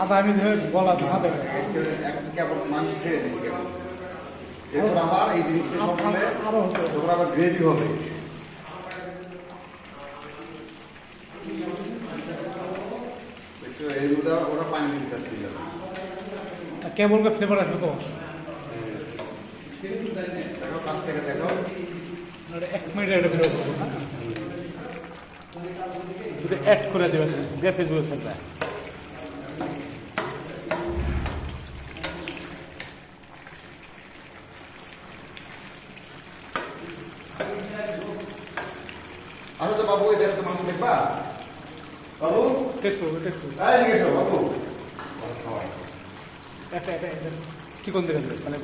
আদা আমি ধরে গলা ধোঁয়া দেবে কেবল মাংস ছেড়ে দিচ্ছি কেবল। এরপর আবার এই জিনিসটা সব হলে আরো হতো এরপর আবার গ্রেভি হবে। দেখছো এর মধ্যে ওরা পানি দিতে চাচ্ছিল। কেবলকে ফ্লেভার আসবে তো দেখো কাছ থেকে দেখো। 1 মিনিট এটা ভিডিও করবো না যদি অ্যাড করে দেবে দিয়ে ফেসবুকে সেটা আমি তো বাবু এদের তো মাংস দেখবা বাবু টেস্ট করবো এদিকে এসো বাবু একটা চিকন দিকে তাহলে